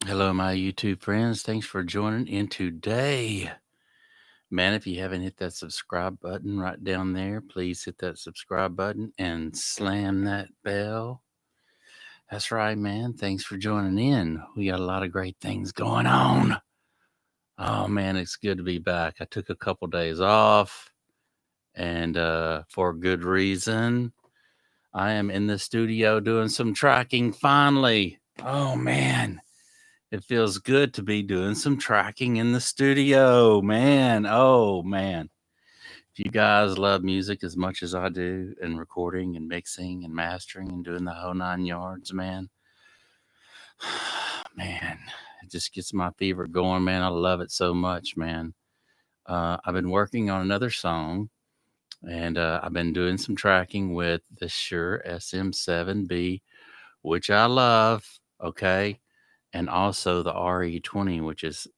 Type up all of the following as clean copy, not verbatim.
Hello, my YouTube friends. Thanks for joining in today. Man, if you haven't hit that subscribe button right down there, please hit that subscribe button and slam that bell. That's right, man. Thanks for joining in. We got a lot of great things going on. Oh, man, it's good to be back. I took a couple days off and for a good reason. I am in the studio doing some tracking finally. Oh, man. It feels good to be doing some tracking in the studio, man. Oh, man. If you guys love music as much as I do, and recording and mixing and mastering and doing the whole 9 yards, man, man, it just gets my fever going, man. I love it so much, man. I've been working on another song, and I've been doing some tracking with the Shure SM7B, which I love, okay? And also the RE20, which is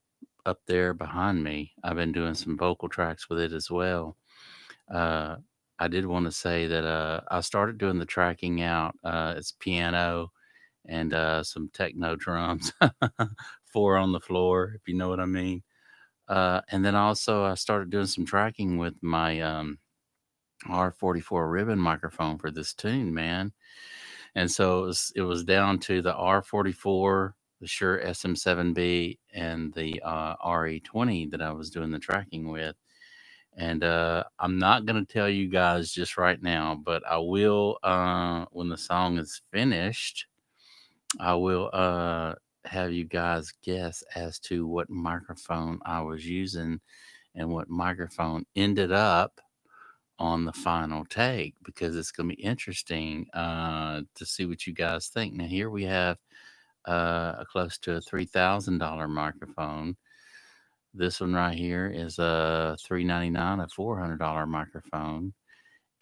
up there behind me. I've been doing some vocal tracks with it as well. Uh, I did want to say that I started doing the tracking out. It's piano and some techno drums, four on the floor, if you know what I mean. And then also I started doing some tracking with my R44 ribbon microphone for this tune, man. And so it was down to the R44, the Shure SM7B, and the RE20 that I was doing the tracking with. And I'm not going to tell you guys just right now, but I will when the song is finished. I will have you guys guess as to what microphone I was using and what microphone ended up on the final take, because it's going to be interesting to see what you guys think. Now, here we have a close to a $3,000 microphone. This one right here is a $399, a $400 microphone,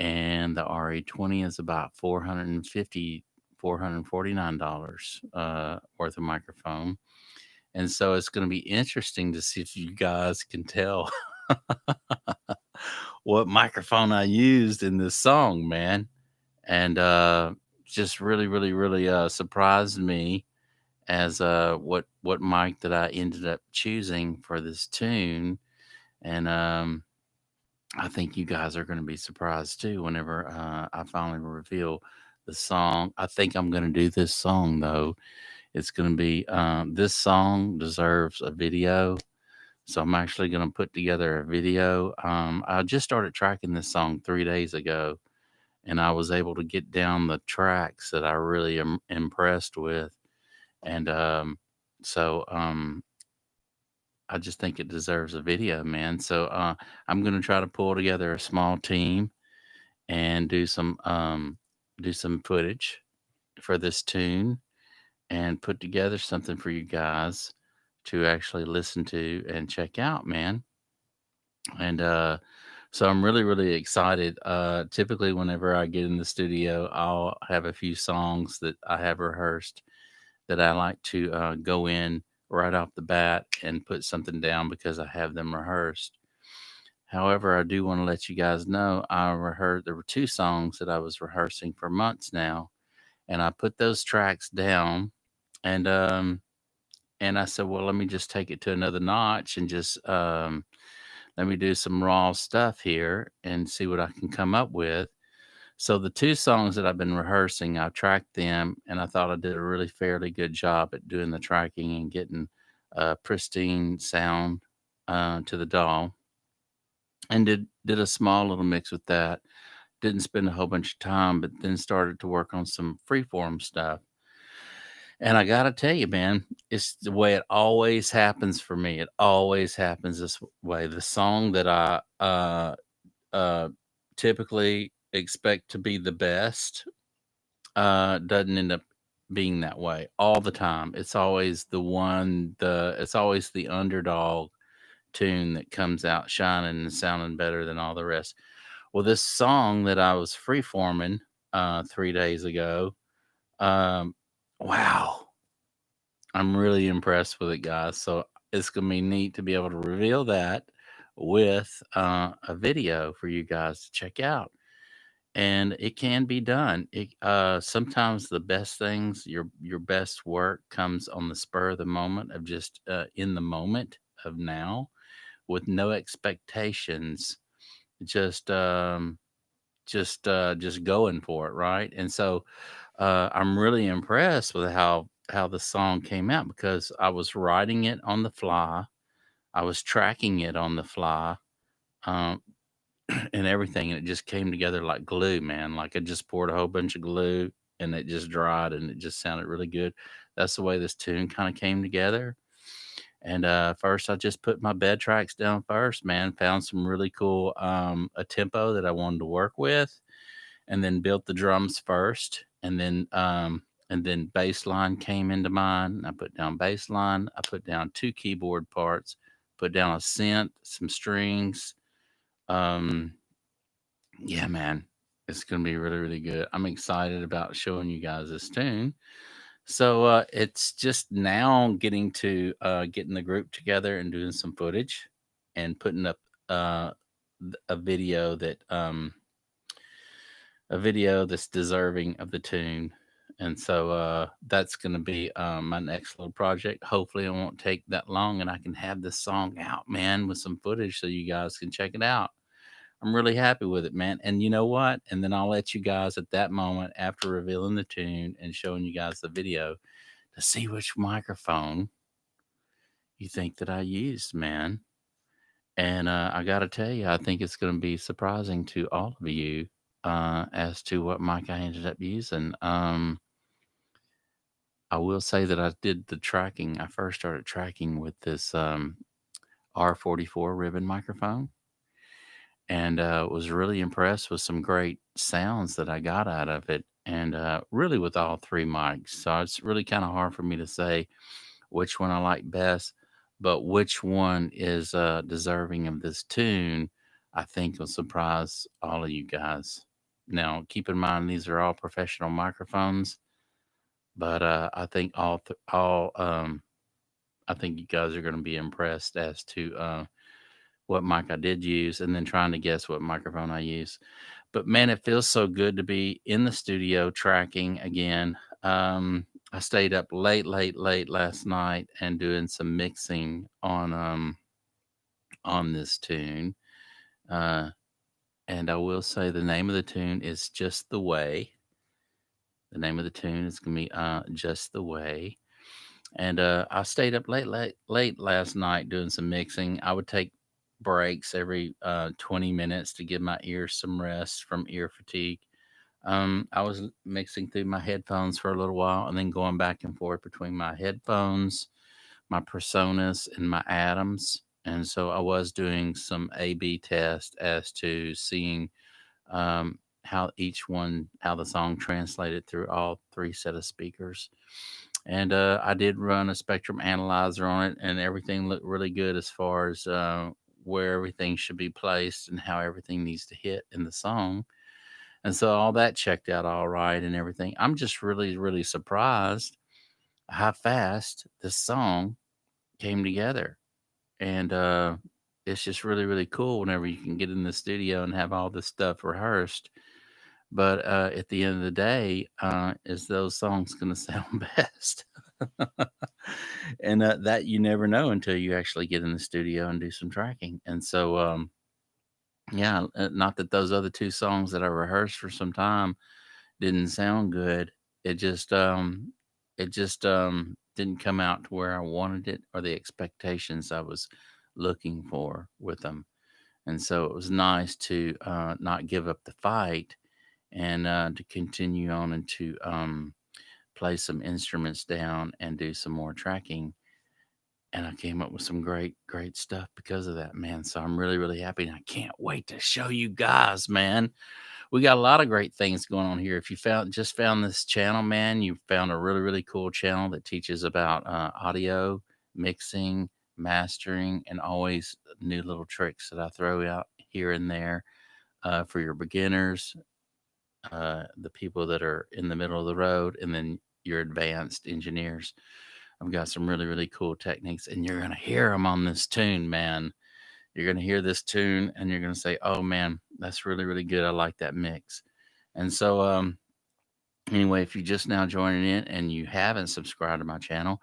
and the RE20 is about $449 worth of microphone. And so it's going to be interesting to see if you guys can tell what microphone I used in this song, man. And just really, really, really surprised me as what mic that I ended up choosing for this tune. And I think you guys are going to be surprised too whenever I finally reveal the song. I think I'm going to do this song though. It's going to be this song deserves a video. So I'm actually going to put together a video. I just started tracking this song 3 days ago, and I was able to get down the tracks that I really am impressed with. And so I just think it deserves a video, man. So I'm going to try to pull together a small team and do some footage for this tune and put together something for you guys to actually listen to and check out, man. And so I'm really, really excited. Typically, whenever I get in the studio, I'll have a few songs that I have rehearsed that I like to go in right off the bat and put something down because I have them rehearsed. However, I do want to let you guys know there were two songs that I was rehearsing for months now, and I put those tracks down, and I said, well, let me just take it to another notch and just let me do some raw stuff here and see what I can come up with. So the two songs that I've been rehearsing, I've tracked them, and I thought I did a really fairly good job at doing the tracking and getting pristine sound to the DAW, and did a small little mix with that. Didn't spend a whole bunch of time, but then started to work on some freeform stuff. And I gotta tell you, man, it's the way it always happens for me. It always happens this way. The song that I uh, typically expect to be the best doesn't end up being that way all the time. It's always it's always the underdog tune that comes out shining and sounding better than all the rest. Well, this song that I was freeforming 3 days ago, um, wow, I'm really impressed with it, guys. So it's gonna be neat to be able to reveal that with a video for you guys to check out. and it can be done. Sometimes the best things, your best work comes on the spur of the moment of just in the moment of now with no expectations, just just going for it, right? And so I'm really impressed with how the song came out because I was writing it on the fly, I was tracking it on the fly, um, and everything, and it just came together like glue, man. Like I just poured a whole bunch of glue, and it just dried, and it just sounded really good. That's the way this tune kind of came together. And first, I just put my bed tracks down first, man. Found some really cool a tempo that I wanted to work with, and then built the drums first, and then bass line came into mind. I put down bass line. I put down two keyboard parts. Put down a synth, some strings. Um, yeah, man, it's gonna be really really good. I'm excited about showing you guys this tune. So it's just now getting the group together and doing some footage and putting up uh, a video that's deserving of the tune. And so that's going to be my next little project. Hopefully, it won't take that long, and I can have this song out, man, with some footage so you guys can check it out. I'm really happy with it, man. And you know what? And then I'll let you guys at that moment, after revealing the tune and showing you guys the video, to see which microphone you think that I used, man. And I got to tell you, I think it's going to be surprising to all of you as to what mic I ended up using. I will say that I did the tracking. I first started tracking with this R44 ribbon microphone, and was really impressed with some great sounds that I got out of it, and really with all three mics. So it's really kind of hard for me to say which one I like best, but which one is deserving of this tune, I think will surprise all of you guys. Now, keep in mind these are all professional microphones, but I think I think you guys are going to be impressed as to what mic I did use, and then trying to guess what microphone I use. But man, it feels so good to be in the studio tracking again. I stayed up late last night and doing some mixing on this tune. Uh, and I will say the name of the tune is Just the Way. The name of the tune is gonna be Just the Way. And I stayed up late last night doing some mixing. I would take breaks every 20 minutes to give my ears some rest from ear fatigue. I was mixing through my headphones for a little while and then going back and forth between my headphones, my personas, and my atoms. And so I was doing some A B test as to seeing how the song translated through all three set of speakers. And I did run a spectrum analyzer on it, and everything looked really good as far as where everything should be placed and how everything needs to hit in the song. And so all that checked out all right and everything. I'm just really, really surprised how fast this song came together. And it's just really, really cool whenever you can get in the studio and have all this stuff rehearsed. But at the end of the day, is those songs going to sound best? And that you never know until you actually get in the studio and do some tracking. And so, yeah, not that those other two songs that I rehearsed for some time didn't sound good. It just didn't come out to where I wanted it or the expectations I was looking for with them. And so it was nice to not give up the fight and to continue on and to play some instruments down and do some more tracking. And I came up with some great stuff because of that, man. So I'm really, really happy. And I can't wait to show you guys, man. We got a lot of great things going on here. If you found this channel, man, you found a really, really cool channel that teaches about audio, mixing, mastering, and always new little tricks that I throw out here and there for your beginners, the people that are in the middle of the road, and then your advanced engineers. I've got some really, really cool techniques, and you're going to hear them on this tune, man. You're going to hear this tune, and you're going to say, oh, man, that's really, really good. I like that mix. And so, anyway, if you're just now joining in and you haven't subscribed to my channel,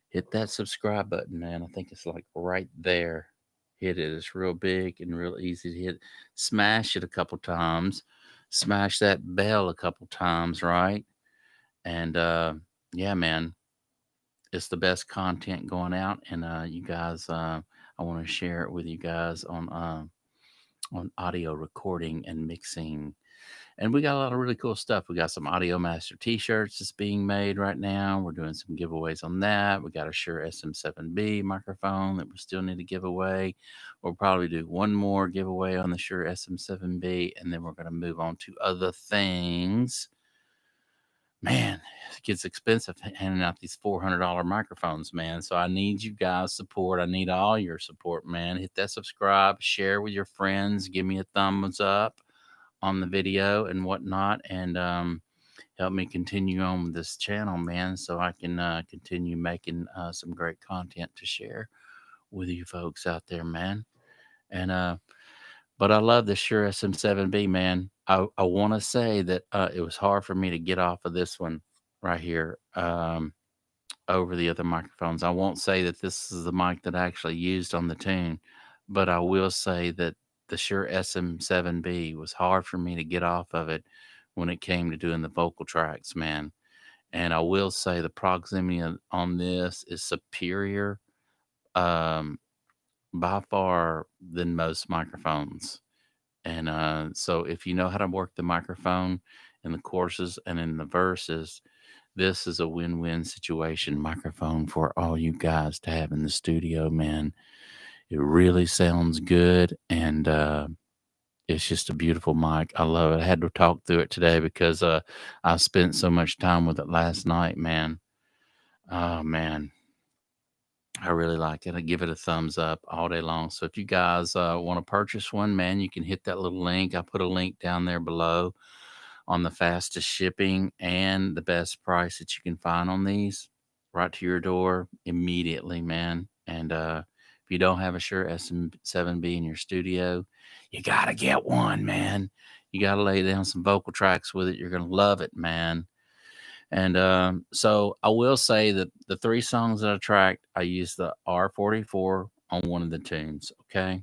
hit that subscribe button, man. I think it's like right there. Hit it. It's real big and real easy to hit. Smash it a couple times. Smash that bell a couple times, right? And yeah, man, it's the best content going out. And you guys, I want to share it with you guys on audio recording and mixing. And we got a lot of really cool stuff. We got some Audio Master t-shirts that's being made right now. We're doing some giveaways on that. We got a Shure SM7B microphone that we still need to give away. We'll probably do one more giveaway on the Shure SM7B, and then we're going to move on to other things. Man, it gets expensive handing out these $400 microphones, man. So I need you guys' support. I need all your support, man. Hit that subscribe, share with your friends, give me a thumbs up on the video and whatnot, and help me continue on with this channel, man, so I can continue making some great content to share with you folks out there, man. And but I love the Shure SM7B, man. I want to say that it was hard for me to get off of this one right here over the other microphones. I won't say that this is the mic that I actually used on the tune, but I will say that the Shure SM7B was hard for me to get off of it when it came to doing the vocal tracks, man. And I will say the proximity on this is superior um, by far than most microphones. And so if you know how to work the microphone in the choruses and in the verses, this is a win-win situation microphone for all you guys to have in the studio, man. It really sounds good, and it's just a beautiful mic. I love it. I had to talk through it today because I spent so much time with it last night, man. Oh man, I really like it. I give it a thumbs up all day long. So if you guys want to purchase one, man, you can hit that little link. I put a link down there below on the fastest shipping and the best price that you can find on these right to your door immediately, man. And if you don't have a Shure SM7B in your studio, you got to get one, man. You got to lay down some vocal tracks with it. You're going to love it, man. And so I will say that the three songs that I tracked, I used the R44 on one of the tunes. Okay.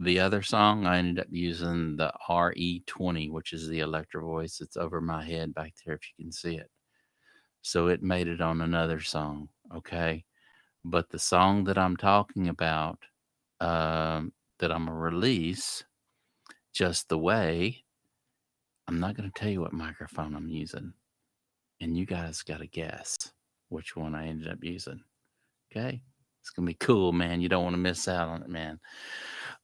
The other song, I ended up using the RE20, which is the Electro voice that's over my head back there, if you can see it. So it made it on another song. Okay. But the song that I'm talking about, that I'm going to release, Just the Way, I'm not going to tell you what microphone I'm using. And you guys got to guess which one I ended up using. Okay. It's gonna be cool, man. You don't want to miss out on it, man.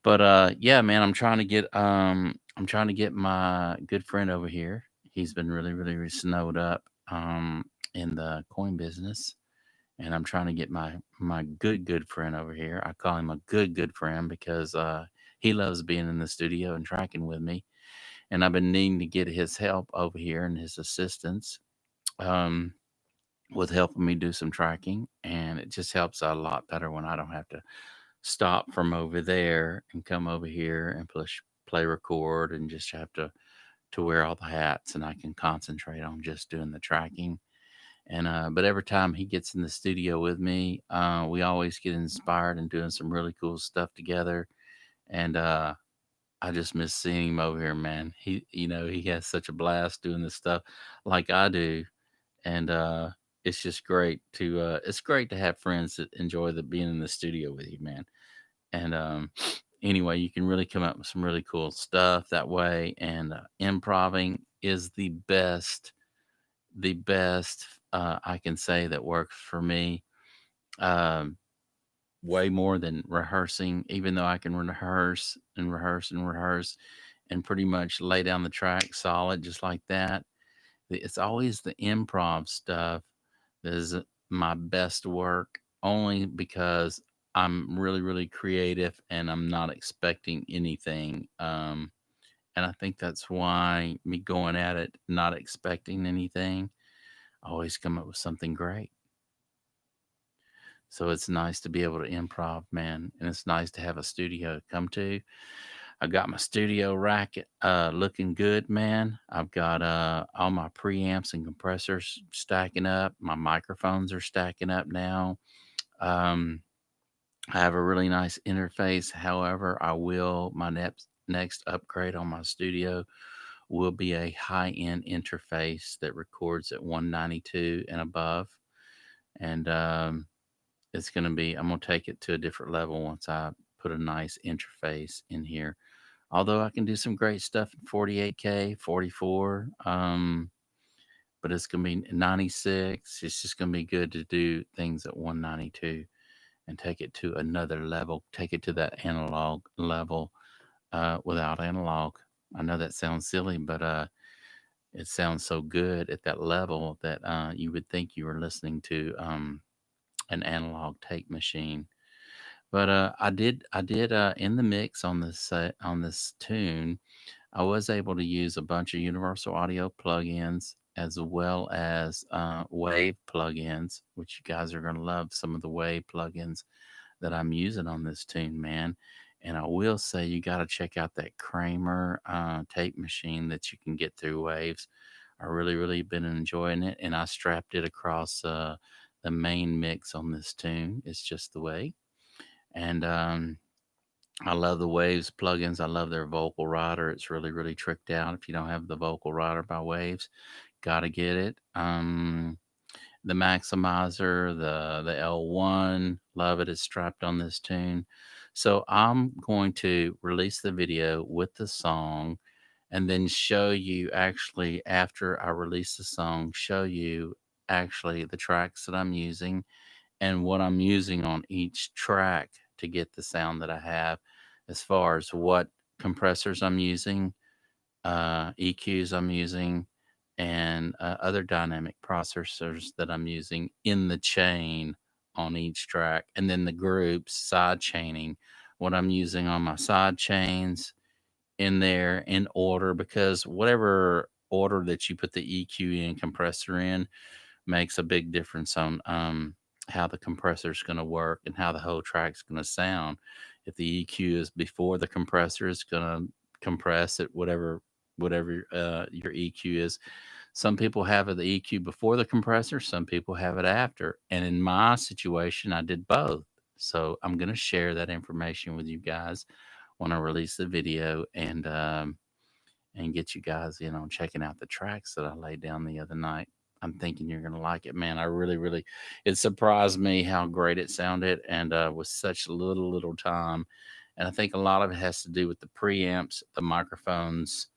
But yeah, man, I'm trying to get my good friend over here. He's been really snowed up in the coin business. And I'm trying to get my good friend over here. I call him a good friend because he loves being in the studio and tracking with me. And I've been needing to get his help over here and his assistance. Um with helping me do some tracking, and it just helps out a lot better when I don't have to stop from over there and come over here and push play record and just have to wear all the hats, and I can concentrate on just doing the tracking. And but every time he gets in the studio with me, we always get inspired and doing some really cool stuff together. And I just miss seeing him over here, man. He has such a blast doing this stuff like I do, and it's just great to it's great to have friends that enjoy the being in the studio with you, man. And anyway, you can really come up with some really cool stuff that way. And improving is the best I can say that works for me. Um, Way more than rehearsing, even though I can rehearse and pretty much lay down the track solid just like that. It's always the improv stuff that is my best work, only because I'm really creative and I'm not expecting anything. And I think that's why me going at it, not expecting anything, I always come up with something great. So it's nice to be able to improv, man. And it's nice to have a studio to come to. I got my studio rack looking good, man. I've got all my preamps and compressors stacking up. My microphones are stacking up now. Um, I have a really nice interface. However, my next upgrade on my studio will be a high end interface that records at 192 and above. And it's going to be, I'm going to take it to a different level once I put a nice interface in here. Although I can do some great stuff in 48K, 44, but it's going to be 96. It's just going to be good to do things at 192 and take it to another level, take it to that analog level without analog. I know that sounds silly, but it sounds so good at that level that you would think you were listening to an analog tape machine. But I did in the mix on this tune. I was able to use a bunch of universal audio plugins as well as wave plugins, which you guys are going to love some of the wave plugins that I'm using on this tune, man. And I will say you got to check out that Kramer tape machine that you can get through Waves. I really been enjoying it, and I strapped it across the main mix on this tune. It's just the way, and I love the Waves plugins. I love their vocal rider. It's really tricked out. If you don't have the vocal rider by Waves, gotta get it. The maximizer, the L1, love it. It's strapped on this tune. So I'm going to release the video with the song and then show you actually after I release the song, show you actually the tracks that I'm using and what I'm using on each track to get the sound that I have as far as what compressors I'm using, EQs I'm using, and other dynamic processors that I'm using in the chain on each track, and then the groups side chaining what I'm using on my side chains in there in order because whatever order that you put the EQ in compressor in makes a big difference on how the compressor is going to work and how the whole track's going to sound. If the EQ is before the compressor, it's going to compress it, whatever your EQ is. Some people have the EQ before the compressor, some people have it after. And in my situation, I did both. So I'm going to share that information with you guys when I release the video and get you guys in on checking out the tracks that I laid down the other night. I'm thinking you're gonna like it, man. I really, it surprised me how great it sounded, and with such little time. And I think a lot of it has to do with the preamps, the microphones,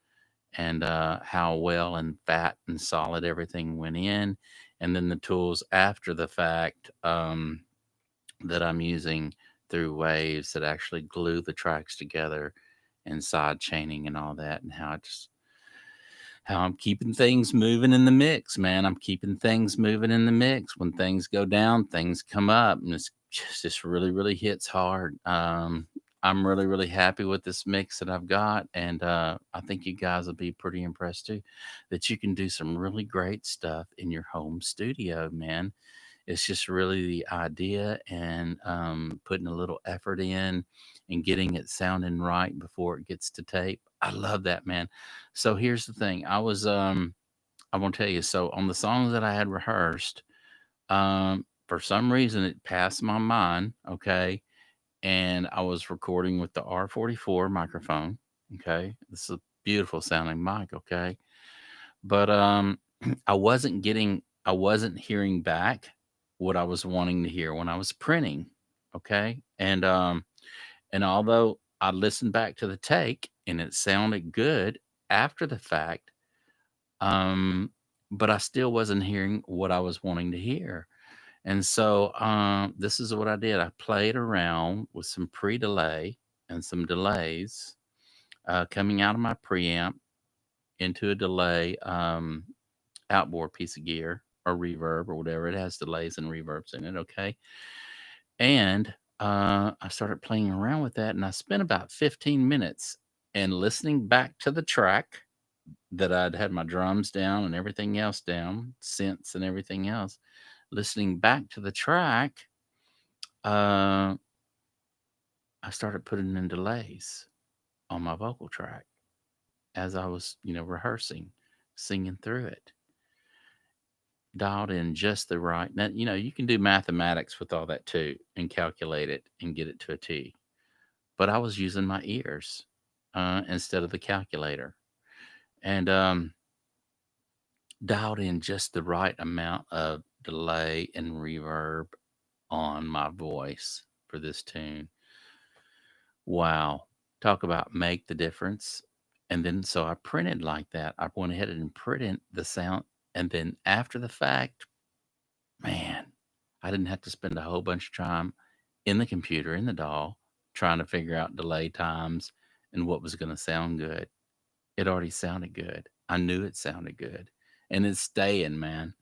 and how well and fat and solid everything went in, and then the tools after the fact that I'm using through Waves that actually glue the tracks together and side chaining and all that, and how I'm keeping things moving in the mix, man. I'm keeping things moving in the mix. When things go down, things come up, and it's just really hits hard. I'm really happy with this mix that I've got, and I think you guys will be pretty impressed too that you can do some really great stuff in your home studio, man. It's just really the idea and putting a little effort in and getting it sounding right before it gets to tape. I love that, man. So here's the thing. I'm gonna tell you, so on the songs that I had rehearsed, for some reason it passed my mind, okay, and I was recording with the R44 microphone, okay? This is a beautiful sounding mic, okay? But I wasn't hearing back what I was wanting to hear when I was printing, okay? And although I listened back to the take and it sounded good after the fact, um, but I still wasn't hearing what I was wanting to hear. And so this is what I did. I played around with some pre-delay and some delays coming out of my preamp into a delay outboard piece of gear or reverb or whatever. It has delays and reverbs in it, okay? And I started playing around with that, and I spent about 15 minutes and listening back to the track that I'd had my drums down and everything else down, synths and everything else. Listening back to the track, uh, I started putting in delays. on my vocal track as I was, rehearsing, singing through it, dialed in just the right. Now, you can do mathematics with all that too and calculate it and get it to a T. But I was using my ears instead of the calculator, and dialed in just the right amount of delay and reverb on my voice for this tune. Wow. Talk about make the difference. And then so I printed like that. I went ahead and printed the sound. And then after the fact, man, I didn't have to spend a whole bunch of time in the computer, in the DAW, trying to figure out delay times and what was going to sound good. It already sounded good. I knew it sounded good. And it's staying, man.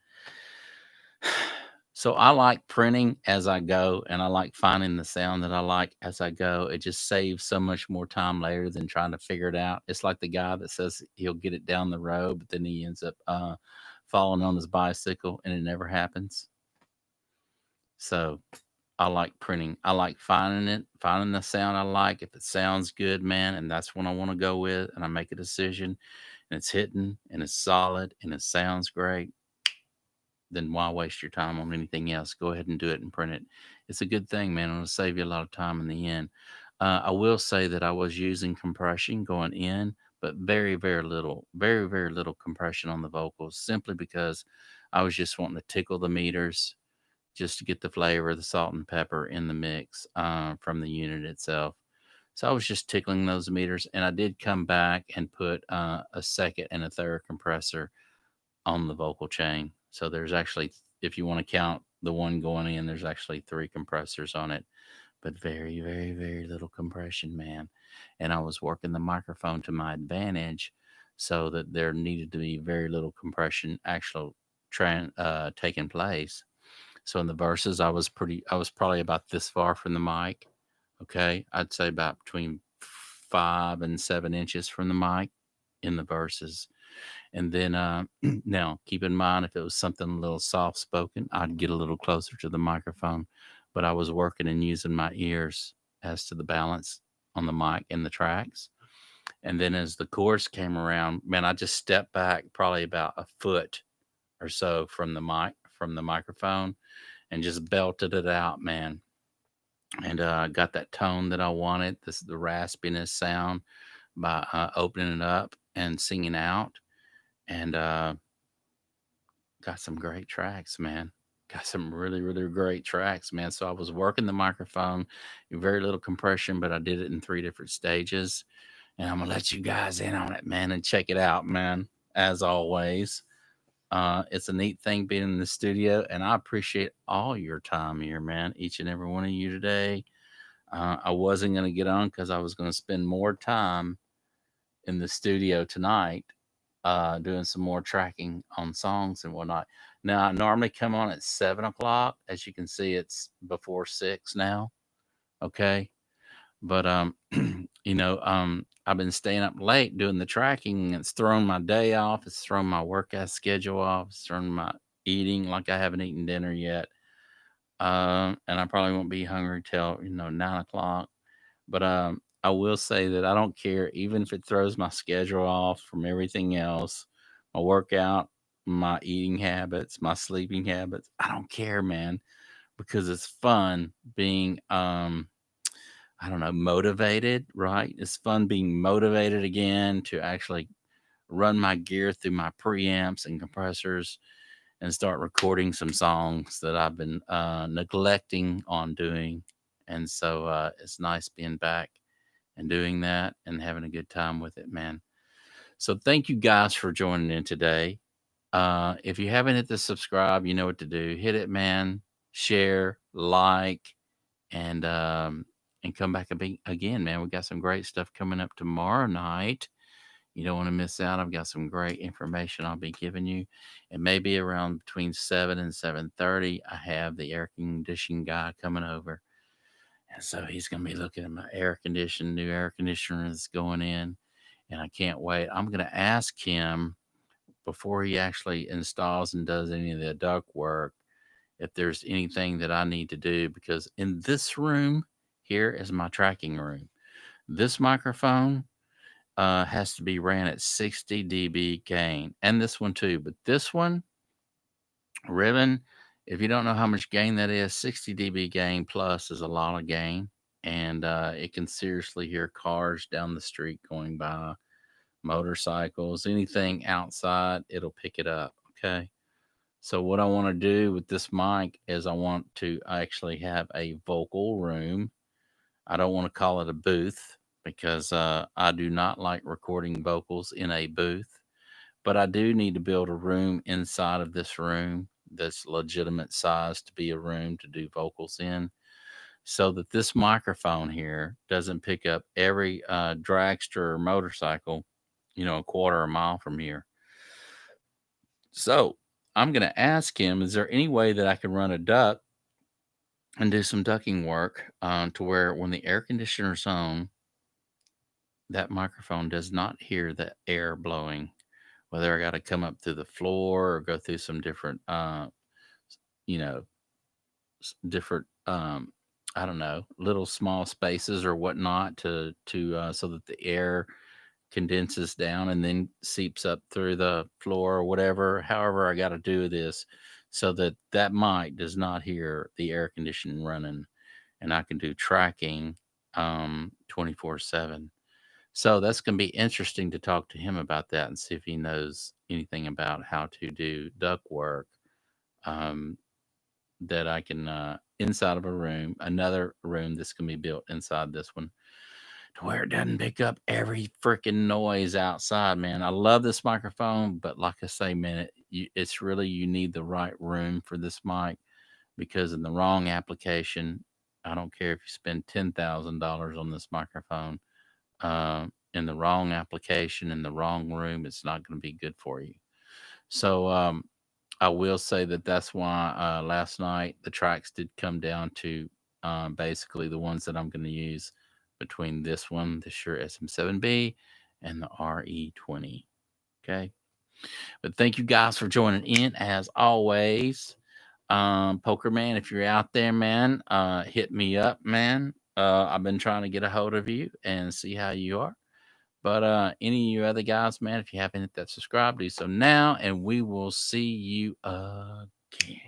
So I like printing as I go, and I like finding the sound that I like as I go. It just saves so much more time later than trying to figure it out. It's like the guy that says he'll get it down the road, but then he ends up falling on his bicycle, and it never happens. So I like printing. I like finding it, finding the sound I like. If it sounds good, man, and that's what I want to go with, and I make a decision, and it's hitting, and it's solid, and it sounds great, then why waste your time on anything else? Go ahead and do it and print it. It's a good thing, man. It'll save you a lot of time in the end. I will say that I was using compression going in, but very, very little compression on the vocals, simply because I was just wanting to tickle the meters just to get the flavor, the salt and pepper in the mix from the unit itself. So I was just tickling those meters, and I did come back and put a second and a third compressor on the vocal chain. So there's actually, if you want to count the one going in, there's actually three compressors on it, but very little compression, man. And I was working the microphone to my advantage so that there needed to be very little compression taking place. So in the verses, I was probably about this far from the mic. Okay. I'd say about between 5 and 7 inches from the mic in the verses. And then now keep in mind, if it was something a little soft spoken, I'd get a little closer to the microphone. But I was working and using my ears as to the balance on the mic and the tracks. And then as the chorus came around, man, I just stepped back probably about a foot or so from the microphone, and just belted it out, man. And got that tone that I wanted, the raspiness sound by opening it up and singing out. And got some great tracks, man. Got some really great tracks, man. So I was working the microphone, very little compression, but I did it in 3 different stages. And I'm gonna let you guys in on it, man, and check it out, man. As always, it's a neat thing being in the studio, and I appreciate all your time here, man. Each and every one of you today. I wasn't gonna get on because I was gonna spend more time in the studio tonight doing some more tracking on songs and whatnot. Now, I normally come on at 7 o'clock. As you can see, it's before 6 now. Okay. But, I've been staying up late doing the tracking. It's thrown my day off. It's thrown my workout schedule off. It's thrown my eating, like I haven't eaten dinner yet. And I probably won't be hungry till, 9 o'clock. But I will say that I don't care, even if it throws my schedule off from everything else, my workout, my eating habits, my sleeping habits. I don't care, man, because it's fun being, I don't know, motivated, right? It's fun being motivated again to actually run my gear through my preamps and compressors and start recording some songs that I've been neglecting on doing. And so it's nice being back and doing that and having a good time with it, man. So thank you guys for joining in today. If you haven't hit the subscribe, you know what to do. Hit it, man. Share, like, and come back again, man. We got some great stuff coming up tomorrow night. You don't want to miss out. I've got some great information I'll be giving you. And maybe around between 7 and 7:30, I have the air conditioning guy coming over. And so he's going to be looking at my new air conditioner that's going in. And I can't wait. I'm going to ask him before he actually installs and does any of the duct work if there's anything that I need to do. Because in this room here is my tracking room. This microphone has to be ran at 60 dB gain, and this one too. But this one, Ribbon, if you don't know how much gain that is, 60 dB gain plus is a lot of gain, and it can seriously hear cars down the street going by, motorcycles, anything outside, it'll pick it up. Okay. So what I want to do with this mic is I want to actually have a vocal room. I don't want to call it a booth because I do not like recording vocals in a booth, but I do need to build a room inside of this room that's legitimate size to be a room to do vocals in, so that this microphone here doesn't pick up every dragster or motorcycle, a quarter a mile from here. So I'm going to ask him, is there any way that I can run a duct and do some ducking work to where when the air conditioner's on, that microphone does not hear the air blowing, whether I got to come up through the floor or go through some different, you know, different, I don't know, little small spaces or whatnot to so that the air condenses down and then seeps up through the floor or whatever. However, I got to do this so that that mic does not hear the air conditioning running, and I can do tracking 24/7. So that's going to be interesting to talk to him about that and see if he knows anything about how to do duct work, um, that I can inside of a room, another room that's going to be built inside this one, to where it doesn't pick up every freaking noise outside, man. I love this microphone, but like I say, man, it's really, you need the right room for this mic, because in the wrong application, I don't care if you spend $10,000 on this microphone, in the wrong application, in the wrong room, it's not going to be good for you. So, I will say that that's why last night the tracks did come down to basically the ones that I'm going to use between this one, the Shure SM7B, and the RE20. Okay. But thank you guys for joining in as always. Poker Man, if you're out there, man, hit me up, man. I've been trying to get a hold of you and see how you are. But any of you other guys, man, if you haven't hit that subscribe, do so now, and we will see you again.